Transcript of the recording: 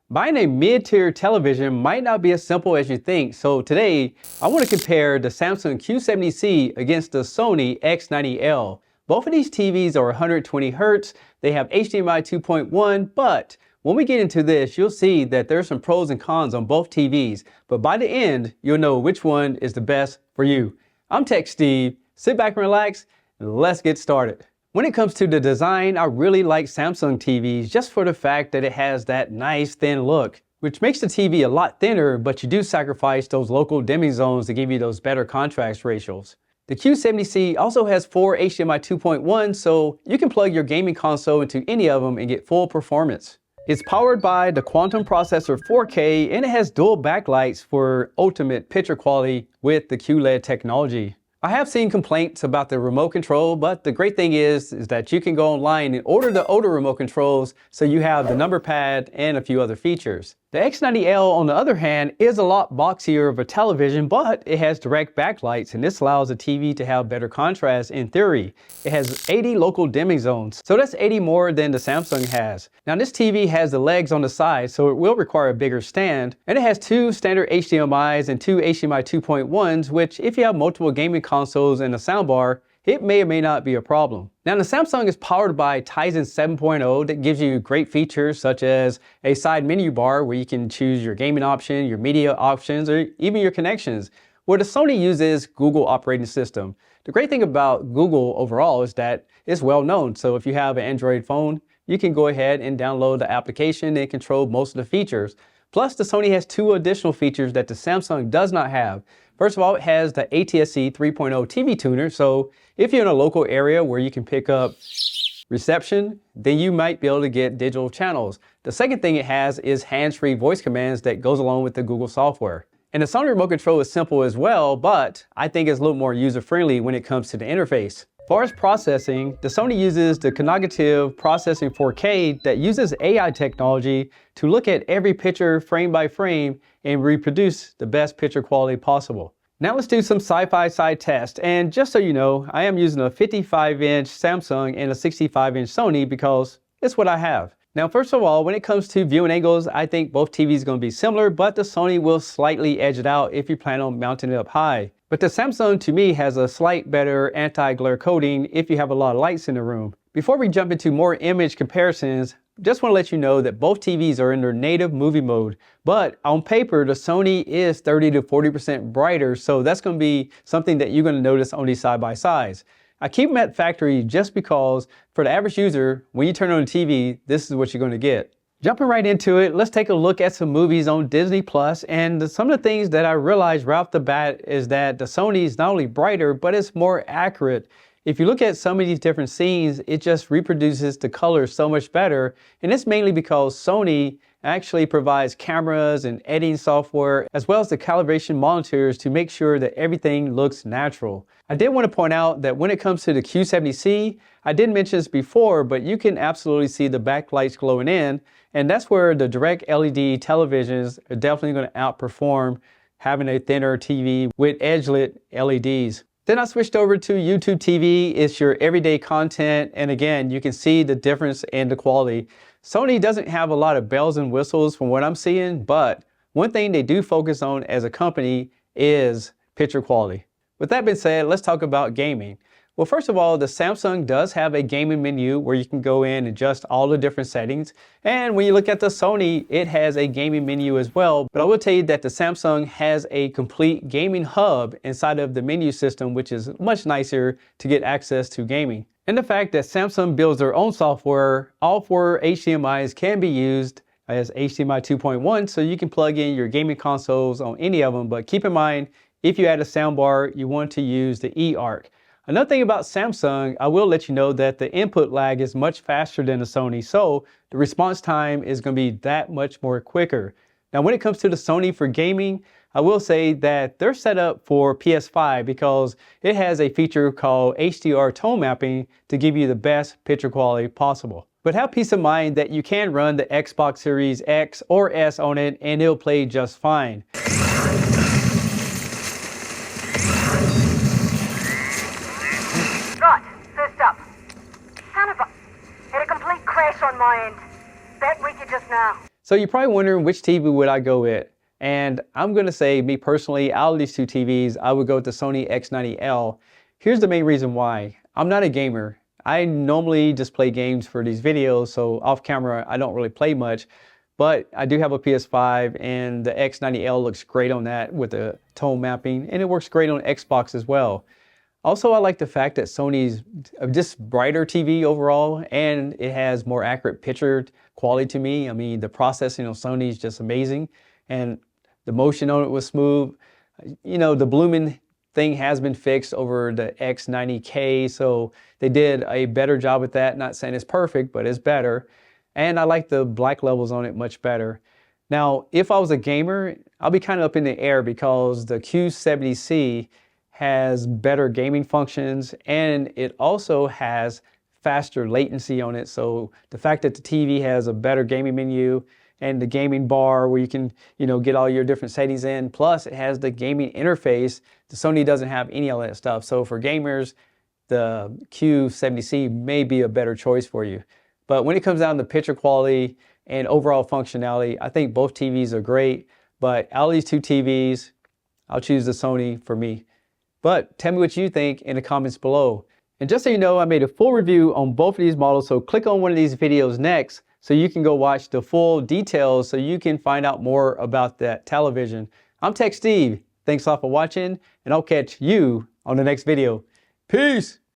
Buying a mid-tier television might not be as simple as you think, so today I want to compare the Samsung Q70C against the Sony X90L. Both of these TVs are 120 Hz, they have HDMI 2.1, but when we get into this, you'll see that there's some pros and cons on both TVs, but by the end, you'll know which one is the best for you. I'm Tech Steve, sit back and relax, and let's get started. When it comes to the design, I really like Samsung TVs just for the fact that it has that nice thin look, which makes the TV a lot thinner, but you do sacrifice those local dimming zones to give you those better contrast ratios. The Q70C also has 4 HDMI 2.1, so you can plug your gaming console into any of them and get full performance. It's powered by the Quantum Processor 4K and it has dual backlights for ultimate picture quality with the QLED technology. I have seen complaints about the remote control, but the great thing is that you can go online and order the older remote controls so you have the number pad and a few other features. The X90L, on the other hand, is a lot boxier of a television, but it has direct backlights and this allows the TV to have better contrast in theory. It has 80 local dimming zones, so that's 80 more than the Samsung has. Now this TV has the legs on the side, so it will require a bigger stand, and it has 2 standard HDMIs and 2 HDMI 2.1s, which if you have multiple gaming consoles and a soundbar, it may or may not be a problem. Now the Samsung is powered by Tizen 7.0 that gives you great features such as a side menu bar where you can choose your gaming option, your media options, or even your connections. Where the Sony uses Google operating system. The great thing about Google overall is that it's well known. So if you have an Android phone, you can go ahead and download the application and control most of the features. Plus the Sony has 2 additional features that the Samsung does not have. First of all, it has the ATSC 3.0 TV tuner, so if you're in a local area where you can pick up reception, then you might be able to get digital channels. The second thing it has is hands-free voice commands that goes along with the Google software. And the Sony remote control is simple as well, but I think it's a little more user-friendly when it comes to the interface. As far as processing, the Sony uses the Cognitive Processing 4K that uses AI technology to look at every picture frame by frame and reproduce the best picture quality possible. Now let's do some side-by side tests, and just so you know, I am using a 55-inch Samsung and a 65-inch Sony because it's what I have. Now first of all, when it comes to viewing angles, I think both TVs are going to be similar, but the Sony will slightly edge it out if you plan on mounting it up high. But the Samsung to me has a slight better anti-glare coating if you have a lot of lights in the room. Before we jump into more image comparisons, just want to let you know that both TVs are in their native movie mode, but on paper the Sony is 30 to 40% brighter, so that's going to be something that you're going to notice on these side-by-sides. I keep them at factory just because for the average user, when you turn on the TV, this is what you're going to get. Jumping right into it, let's take a look at some movies on Disney Plus, and some of the things that I realized right off the bat is that the Sony is not only brighter, but it's more accurate. If you look at some of these different scenes, it just reproduces the colors so much better, and it's mainly because Sony actually provides cameras and editing software as well as the calibration monitors to make sure that everything looks natural. I did want to point out that when it comes to the Q70C, I did mention this before, but you can absolutely see the backlights glowing in, and that's where the direct LED televisions are definitely going to outperform having a thinner TV with edge-lit LEDs. Then I switched over to YouTube TV. It's your everyday content, and again, you can see the difference in the quality. Sony doesn't have a lot of bells and whistles from what I'm seeing, but one thing they do focus on as a company is picture quality. With that being said, let's talk about gaming. Well, first of all, the Samsung does have a gaming menu where you can go in and adjust all the different settings. And when you look at the Sony, it has a gaming menu as well. But I will tell you that the Samsung has a complete gaming hub inside of the menu system, which is much nicer to get access to gaming. And the fact that Samsung builds their own software, all 4 HDMIs can be used as HDMI 2.1, so you can plug in your gaming consoles on any of them. But keep in mind, if you add a soundbar, you want to use the eARC. Another thing about Samsung, I will let you know that the input lag is much faster than the Sony, so the response time is going to be that much more quicker. Now when it comes to the Sony for gaming, I will say that they're set up for PS5 because it has a feature called HDR tone mapping to give you the best picture quality possible. But have peace of mind that you can run the Xbox Series X or S on it and it'll play just fine. Right, first up. Son of a... Had a complete crash on my end. Back with you just now. So you're probably wondering which TV would I go with? And I'm gonna say, me personally, out of these two TVs, I would go with the Sony X90L. Here's the main reason why. I'm not a gamer. I normally just play games for these videos, so off camera, I don't really play much. But I do have a PS5 and the X90L looks great on that with the tone mapping, and it works great on Xbox as well. Also, I like the fact that Sony's just brighter TV overall, and it has more accurate picture quality to me. I mean, the processing on Sony is just amazing, and the motion on it was smooth. You know, the blooming thing has been fixed over the X90K, so they did a better job with that. Not saying it's perfect, but it's better. And I like the black levels on it much better. Now, if I was a gamer, I'll be kind of up in the air because the Q70C has better gaming functions, and it also has faster latency on it. So the fact that the TV has a better gaming menu and the gaming bar where you can, get all your different settings in, plus it has the gaming interface. The Sony doesn't have any of that stuff. So for gamers, the Q70C may be a better choice for you. But when it comes down to picture quality and overall functionality, I think both TVs are great. But out of these two TVs, I'll choose the Sony for me. But tell me what you think in the comments below. And just so you know, I made a full review on both of these models, so click on one of these videos next so you can go watch the full details so you can find out more about that television. I'm Tech Steve. Thanks a lot for watching, and I'll catch you on the next video. Peace!